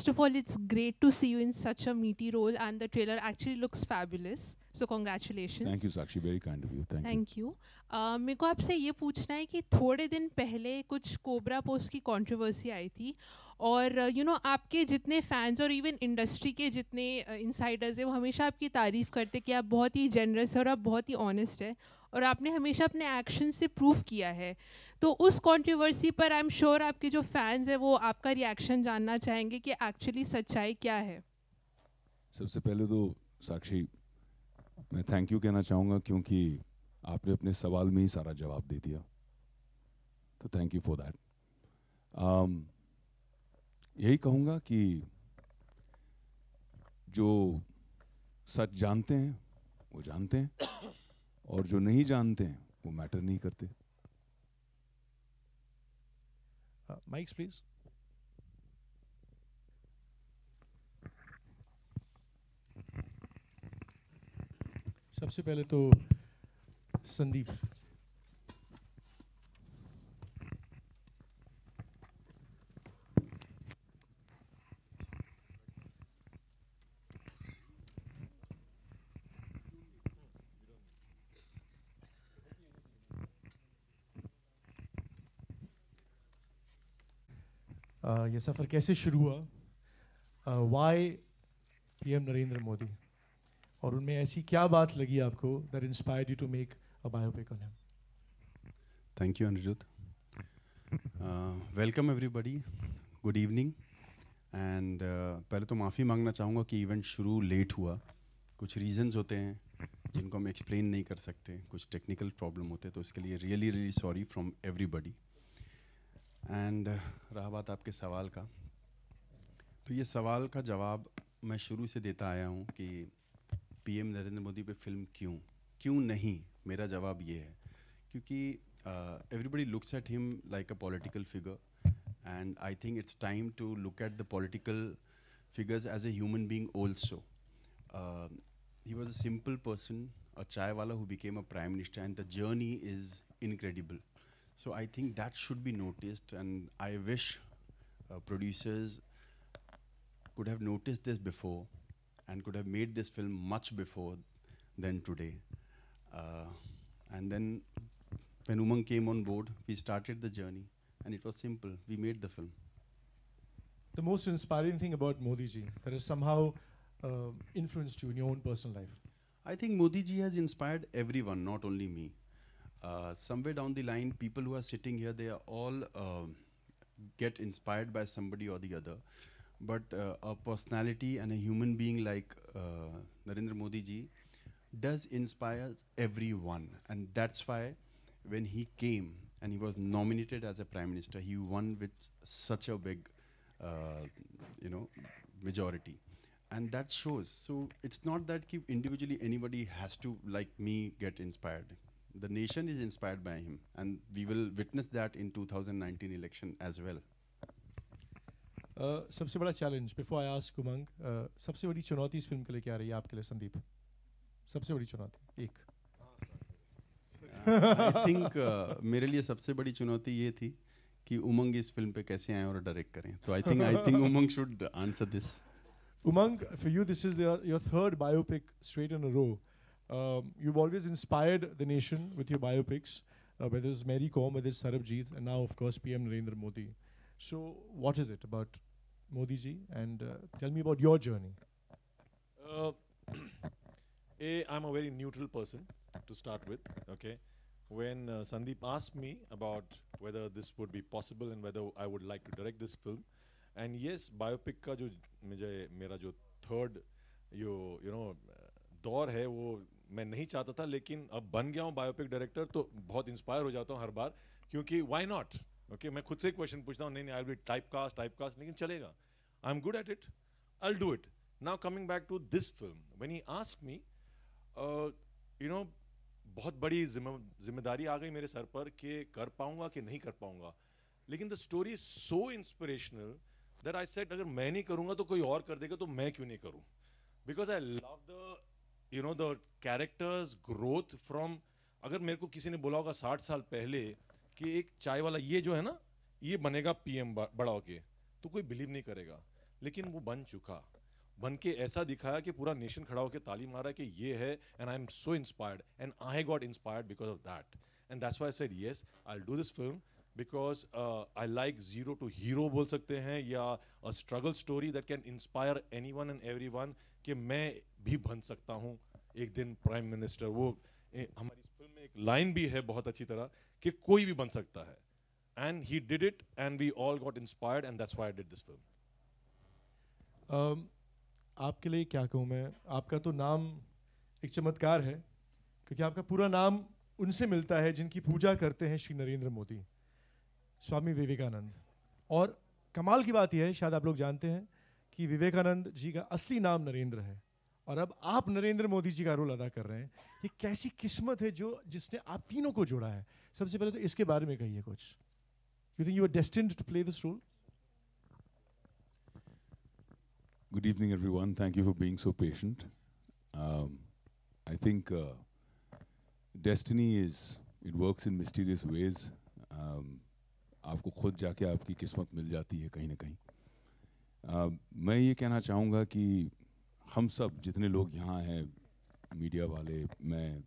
First of all, it's great to see you in such a meaty role, and the trailer actually looks fabulous. So congratulations. Thank you, Sakshi. Very kind of you. Thank you. Thank you. मेरे को आपसे ये पूछना है कि थोड़े दिन पहले कुछ कोबरा पोस्ट की कंट्रोवर्सी आई थी, और आपके जितने फैंस और इवन इंडस्ट्री के जितने इनसाइडर्स हैं वो हमेशा आपकी तारीफ़ करते कि आप बहुत ही जनरस है और आप बहुत ही ऑनेस्ट है, और आपने हमेशा अपने एक्शन से प्रूव किया है. तो उस कंट्रोवर्सी पर आई एम श्योर आपके जो फैंस हैं वो आपका रिएक्शन जानना चाहेंगे कि एक्चुअली सच्चाई क्या है. सबसे पहले तो साक्षी मैं थैंक यू कहना चाहूँगा, क्योंकि आपने अपने सवाल में ही सारा जवाब दे दिया, तो थैंक यू फॉर दैट. यही कहूँगा कि जो सच जानते हैं वो जानते हैं, और जो नहीं जानते हैं वो मैटर नहीं करते. Mics, please. सबसे पहले तो संदीप. ये सफ़र कैसे शुरू हुआ? Why PM Narendra Modi? और उनमें ऐसी क्या बात लगी आपको that inspired you to make a biopic on him? Thank you, Anirudh. Welcome everybody. Good evening. And पहले तो माफ़ी मांगना चाहूँगा कि इवेंट शुरू लेट हुआ. कुछ रीजंस होते हैं जिनको हम एक्सप्लेन नहीं कर सकते, कुछ टेक्निकल प्रॉब्लम होते हैं, तो इसके लिए really sorry from everybody. And रहा बात आपके सवाल का, तो ये सवाल का जवाब मैं शुरू से देता आया हूँ कि PM नरेंद्र मोदी पे फिल्म क्यों नहीं. मेरा जवाब ये है क्योंकि everybody looks at him like a political figure, and I think it's time to look at the political figures as a human being also. He was a simple person, a chai wala who became a prime minister, and the journey is incredible. So I think that should be noticed, and I wish producers could have noticed this before and could have made this film much before than today. And then when Umang came on board, we started the journey, and it was simple. We made the film. The most inspiring thing about Modi ji that has somehow influenced you in your own personal life? I think Modi ji has inspired everyone, not only me. Somewhere down the line, people who are sitting here, they are all get inspired by somebody or the other. But a personality and a human being like Narendra Modi ji does inspire everyone. And that's why when he came and he was nominated as a Prime Minister, he won with such a big, majority. And that shows. So it's not that individually anybody has to, like me, get inspired. The nation is inspired by him, and we will witness that in 2019 election as well. सबसे बड़ा challenge, before I ask Umang, सबसे बड़ी चुनौती इस film के लिए क्या रही है आपके लिए संदीप? सबसे बड़ी चुनौती एक. I think मेरे लिए सबसे बड़ी चुनौती ये थी कि उमंग इस फिल्म पे कैसे आए और डायरेक्ट करें. तो I think Umang should answer this. Umang, for you, this is your third biopic straight in a row. You've always inspired the nation with your biopics, whether it's Mary Kom, whether it's Sarabjit, and now, of course, PM Narendra Modi. So, what is it about Modi ji? And tell me about your journey. I'm a very neutral person to start with. Okay, when Sandeep asked me about whether this would be possible and whether I would like to direct this film, and yes, biopic का जो मेरा जो third दौर है वो मैं नहीं चाहता था, लेकिन अब बन गया हूँ बायोपिक डायरेक्टर तो बहुत इंस्पायर हो जाता हूँ हर बार, क्योंकि व्हाई नॉट. ओके, मैं खुद से क्वेश्चन पूछता हूँ, नहीं I will be type cast, लेकिन चलेगा. I am good at it, I will do it. Now coming back to this film, when he asked me, बहुत बड़ी जिम्मेदारी आ गई मेरे सर पर कि कर पाऊंगा कि नहीं कर पाऊंगा. लेकिन the story is so inspirational that I said अगर मैं नहीं करूंगा तो कोई और कर देगा, तो मैं क्यों नहीं करूं. Because I love the characters growth from. अगर मेरे को किसी ने बोला होगा 60 साल पहले कि एक चाय वाला ये जो है ना ये बनेगा PM बड़ा होके, तो कोई बिलीव नहीं करेगा. लेकिन वो बन चुका, बन के ऐसा दिखाया कि पूरा नेशन खड़ा होकर ताली मारा कि ये है, and I am so inspired and I got inspired because of that, and that's why I said yes I will do this film because I like zero to hero बोल सकते हैं, या a struggle story that can inspire anyone and everyone कि मैं भी बन सकता हूँ एक दिन प्राइम मिनिस्टर। वो हमारी इस फिल्म में एक लाइन भी है बहुत अच्छी तरह कि कोई भी बन सकता है, and he did it and we all got inspired and that's why I did this film. आपके लिए क्या कहूँ मैं, आपका तो नाम एक चमत्कार है, क्योंकि आपका पूरा नाम उनसे मिलता है जिनकी पूजा करते हैं श्री नरेंद्र मोदी, स्वामी विवेकानंद। और कमाल की बात यह है, शायद आप लोग जानते हैं कि विवेकानंद जी का असली नाम नरेंद्र है, और अब आप नरेंद्र मोदी जी का रोल अदा कर रहे हैं। ये कैसी किस्मत है जो जिसने आप तीनों को जोड़ा है? सबसे पहले तो इसके बारे में कहिए कुछ। You think you are destined to play this role? Good evening, everyone. Thank you for being so patient. I think destiny it works in mysterious ways. आपको खुद जाके आपकी किस्मत मिल जाती है कहीं ना कहीं। मैं ये कहना चाहूँगा कि हम सब जितने लोग यहाँ हैं, मीडिया वाले, मैं,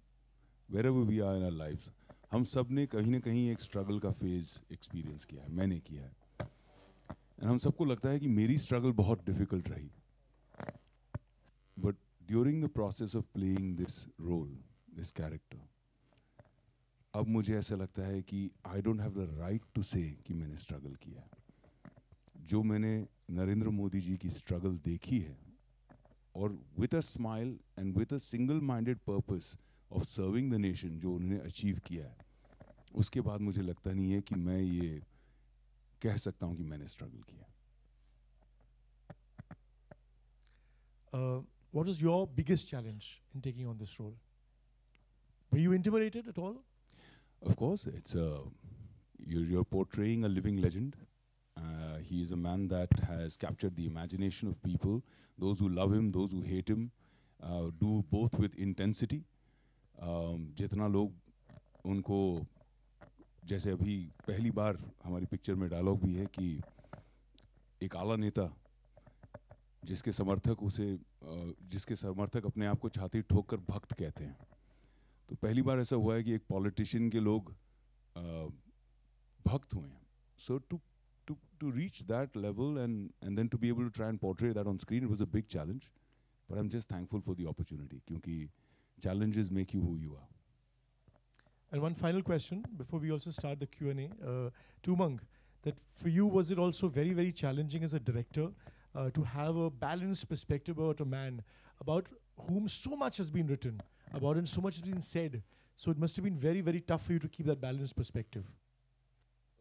wherever we are in our lives, हम सब ने कहीं ना कहीं एक स्ट्रगल का फेज एक्सपीरियंस किया है, मैंने किया है। एंड हम सबको लगता है कि मेरी स्ट्रगल बहुत डिफिकल्ट रही, but during the process of playing this role, this character, अब मुझे ऐसा लगता है कि I don't have the right to say कि मैंने स्ट्रगल किया है। जो मैंने नरेंद्र मोदी जी की स्ट्रगल देखी है, और with a smile and with a single minded purpose of serving the nation, जो उन्होंने अचीव किया है, उसके बाद मुझे लगता नहीं है कि मैं ये कह सकता हूँ कि मैंने स्ट्रगल किया। What was your biggest challenge in taking on this role? Were you intimidated at all? Of course, you're portraying a living legend. He is a man that has captured the imagination of people, those who love him, those who hate him, do both with intensity. जितना लोग उनको, जैसे अभी पहली बार हमारी picture में dialogue भी है कि एक आला नेता जिसके समर्थक अपने आप को छाती ठोक कर भक्त कहते हैं, तो पहली बार ऐसा हुआ है कि एक पॉलिटिशियन के लोग भक्त हुए हैं। सो to reach that level and then to be able to try and portray that on screen, it was a big challenge, but I'm just thankful for the opportunity, क्योंकि challenges make you who you are. And one final question before we also start the Q&A, Tumang, that for you, was it also very, very challenging as a director to have a balanced perspective about a man about whom so much has been written about and so much has been said? So it must have been very, very tough for you to keep that balanced perspective.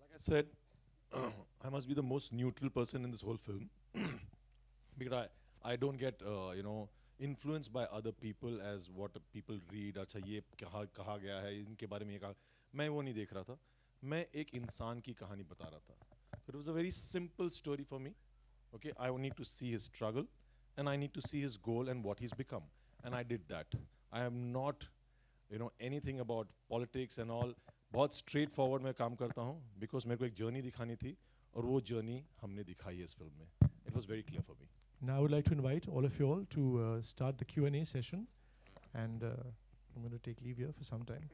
Like I said, I must be the most neutral person in this whole film because I don't get influenced by other people as what people read. अच्छा ये कहा गया है, इनके बारे में ये कहा, मैं वो नहीं देख रहा था, मैं एक इंसान की कहानी बता रहा था. It was a very simple story for me. Okay, I need to see his struggle and I need to see his goal and what he's become, and I did that. I am not anything about politics and all. बहुत straight forward मैं काम करता हूँ because मेरे को एक journey दिखानी थी और वो जर्नी हमने दिखाई है इस फिल्म में. It was very clear for me. Now I would like to invite all of you all to start the Q&A session, and I'm going to take leave here for some time.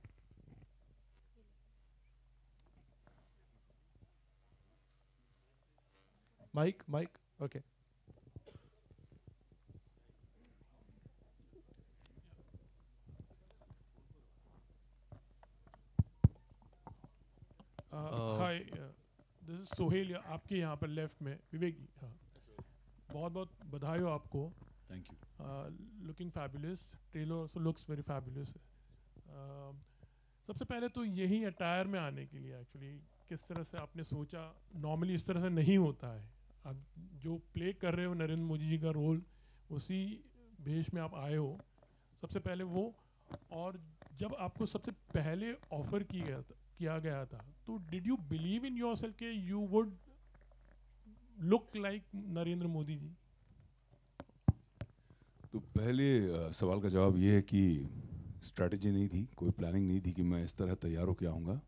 Mike, okay. Hi, this is Sohail, आपके यहाँ पर left में विवेक जी. हाँ, बहुत बहुत बधाई हो आपको. Thank you. Looking fabulous, trailer also looks very fabulous. सबसे पहले तो यही अटायर में आने के लिए एक्चुअली किस तरह से आपने सोचा? नॉर्मली इस तरह से नहीं होता है. आप जो प्ले कर रहे हो नरेंद्र मोदी जी का रोल, उसी भेष में आप आए हो. सबसे पहले वो, और जब आपको सबसे पहले ऑफर किया गया था तो did you believe in yourself के you would look like Narendra Modi ji? तो पहले सवाल का जवाब ये है कि स्ट्रैटेजी नहीं थी, कोई प्लानिंग नहीं थी कि मैं इस तरह तैयार होकर आऊँगा.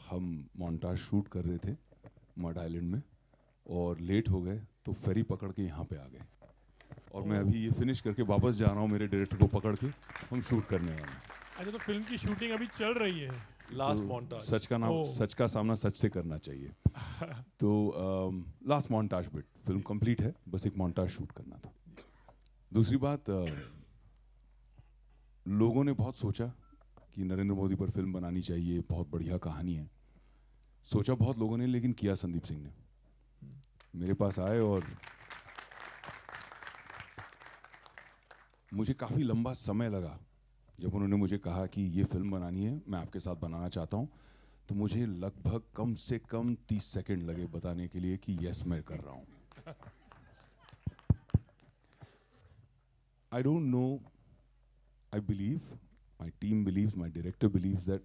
हम मोन्टाज शूट कर रहे थे मड आइलैंड में और लेट हो गए, तो फेरी पकड़ के यहाँ पे आ गए और मैं अभी ये फिनिश करके वापस जा रहा हूँ मेरे डायरेक्टर को पकड़ के, हम शूट करने वाले हैं। अच्छा, तो फिल्म की शूटिंग अभी चल रही है? Last montage. सच का नाम, सच का सामना सच से करना चाहिए। तो last montage bit, film complete है, बस एक मोन्टाज शूट करना था। दूसरी बात, लोगों ने बहुत सोचा कि नरेंद्र मोदी पर फिल्म बनानी चाहिए, बहुत बढ़िया कहानी है, सोचा बहुत लोगों ने, लेकिन किया संदीप सिंह ने। मेरे पास आए और मुझे काफ़ी लंबा समय लगा जब उन्होंने मुझे कहा कि ये फिल्म बनानी है, मैं आपके साथ बनाना चाहता हूँ, तो मुझे लगभग कम से कम 30 सेकंड लगे बताने के लिए कि यस मैं कर रहा हूँ। I don't know, I believe, my team believes, my director believes that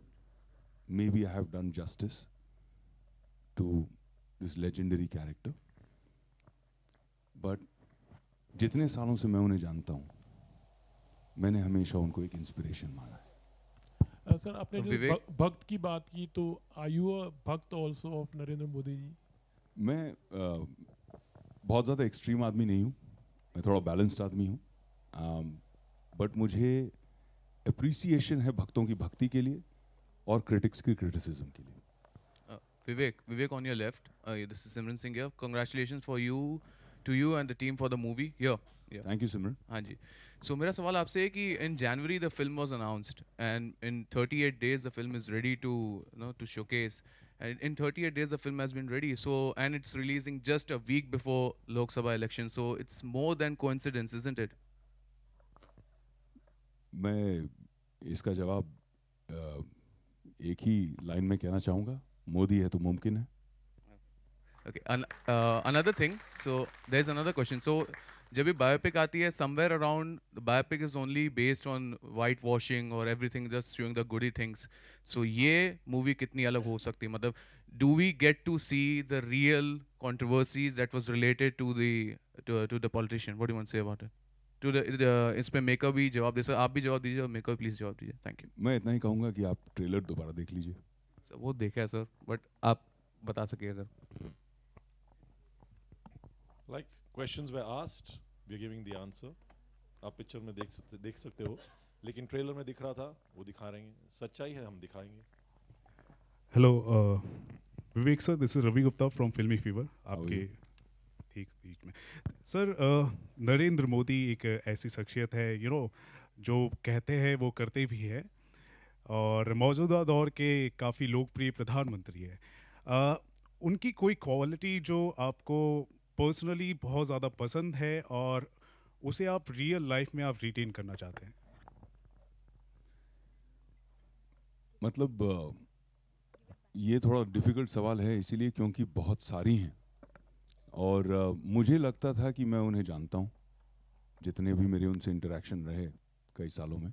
maybe I have done justice to this legendary character. But जितने सालों से मैं उन्हें जानता हूँ, मैंने हमेशा उनको एक इंस्पिरेशन माना है। सर, आपने जो भक्त की बात की, तो आर यू अ भक्त आल्सो ऑफ नरेंद्र मोदी जी? मैं बहुत ज़्यादा एक्सट्रीम आदमी नहीं हूँ, मैं थोड़ा बैलेंस्ड आदमी हूँ, बट मुझे अप्रिसिएशन है भक्तों की भक्ति के लिए और क्रिटिक्स की क्रिटिसिज्म के लिए। Vivek on your left. This is Simran Singh here. Congratulations to you and the team for the movie. Here. Yeah. Thank you, Simran. हाँ जी. So मेरा सवाल आपसे है कि in January the film was announced and in 38 days the film is ready to to showcase. And in 38 days the film has been ready. So and it's releasing just a week before Lok Sabha election. So it's more than coincidence, isn't it? मैं इसका जवाब एक ही line में कहना चाहूँगा, मोदी है तो मुमकिन है। Okay. Another thing. So there's another question. So जब भी बायोपिक आती है, somewhere around the biopic is only based on whitewashing or everything, just showing the goody things. So ये मूवी कितनी अलग हो सकती है? मतलब do we get to see the real controversies that was related to the politician? What do you want to say about it? To the इसमें makeup भी जवाब दे सकते, आप भी जवाब दीजिए और मेकअप प्लीज जवाब दीजिए। Thank you. मैं इतना ही कहूँगा कि आप ट्रेलर दोबारा देख लीजिए। सर वो देखा है सर, बट आप बता सके अगर। Like questions were asked, we are giving the answer. आप पिक्चर में देख सकते हो, लेकिन ट्रेलर में दिख रहा था वो दिखा रहे हैं, सच्चाई है हम दिखाएंगे। Hello Vivek sir, this is Ravi Gupta from Filmy Fever, आपके ठीक बीच में। सर, नरेंद्र मोदी एक ऐसी शख्सियत है जो कहते हैं वो करते भी है, और मौजूदा दौर के काफ़ी लोकप्रिय प्रधानमंत्री है। उनकी कोई क्वालिटी जो आपको पर्सनली बहुत ज़्यादा पसंद है और उसे आप रियल लाइफ में आप रिटेन करना चाहते हैं? मतलब ये थोड़ा डिफ़िकल्ट सवाल है इसीलिए क्योंकि बहुत सारी हैं, और मुझे लगता था कि मैं उन्हें जानता हूँ, जितने भी मेरे उनसे इंटरेक्शन रहे कई सालों में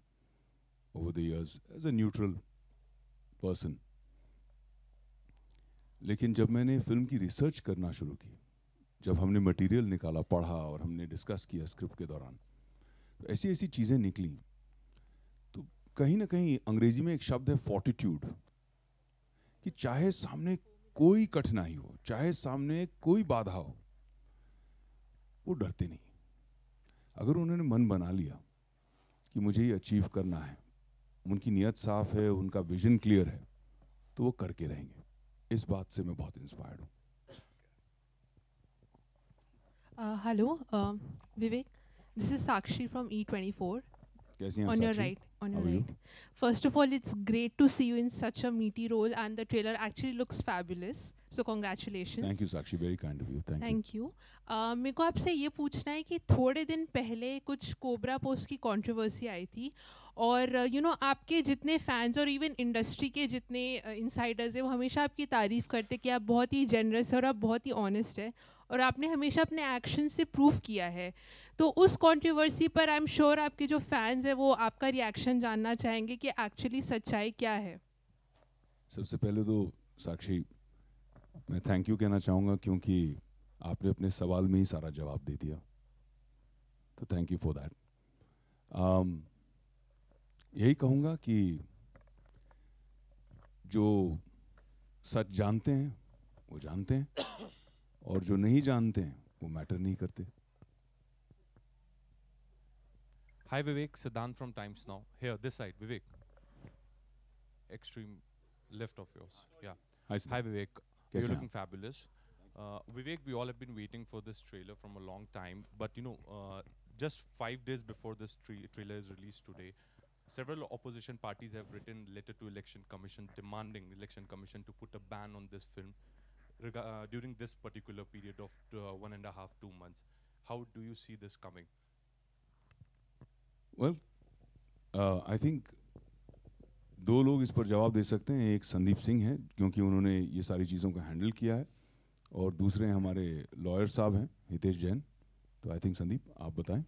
over the years as a neutral person. लेकिन जब मैंने फिल्म की रिसर्च करना शुरू की, जब हमने मटेरियल निकाला, पढ़ा और हमने डिस्कस किया स्क्रिप्ट के दौरान, तो ऐसी ऐसी चीज़ें निकली, तो कहीं ना कहीं अंग्रेजी में एक शब्द है फॉर्टिट्यूड, कि चाहे सामने कोई कठिनाई हो, चाहे सामने कोई बाधा हो, वो डरते नहीं। अगर उन्होंने मन बना लिया कि मुझे ये अचीव करना है, उनकी नीयत साफ है, उनका विजन क्लियर है, तो वो करके रहेंगे। इस बात से मैं बहुत इंस्पायर्ड हूँ। Hello, Vivek. This is Sakshi from E24. कैसी हैं आप On your Sakshi? right. On your How are you? right. First of all, it's great to see you in such a meaty role, and the trailer actually looks fabulous. So congratulations. Thank you, Sakshi. Very kind of you. Thank you. Thank you. मेरे को आपसे ये पूछना है कि थोड़े दिन पहले कुछ कोबरा पोस्ट की कंट्रोवर्सी आई थी, और आपके जितने फैंस और इवन इंडस्ट्री के जितने इनसाइडर्स हैं वो हमेशा आपकी तारीफ़ करते कि आप बहुत ही जेनरस है और आप बहुत ही ऑनेस्ट है, और आपने हमेशा अपने एक्शन से प्रूव किया है। तो उस कंट्रोवर्सी पर आई एम श्योर आपके जो फैंस हैं वो आपका रिएक्शन जानना चाहेंगे कि एक्चुअली सच्चाई क्या है। सबसे पहले तो साक्षी, मैं थैंक यू कहना चाहूँगा क्योंकि आपने अपने सवाल में ही सारा जवाब दे दिया, तो थैंक यू फॉर दैट। यही कहूँगा कि जो सच जानते हैं वो जानते हैं, और जो नहीं जानते हैं वो मैटर नहीं करते. Hi Vivek, Siddhant from Times Now. Here, this side, Vivek. Extreme left of yours. Yeah. Hi, Hi Vivek, कैसे you're हैं looking fabulous. Vivek, we all have been waiting for this trailer from a long time, but you know, just 5 days before this trailer is released today, several opposition parties have written letter to Election Commission demanding Election Commission to put a ban on this film during this particular period of 1.5-2 months. How do you see this coming? Well, I think दो लोग इस पर जवाब दे सकते हैं. एक संदीप सिंह है क्योंकि उन्होंने ये सारी चीज़ों को हैंडल किया है, और दूसरे हमारे लॉयर साहब हैं हितेश जैन. तो आई थिंक संदीप आप बताएं.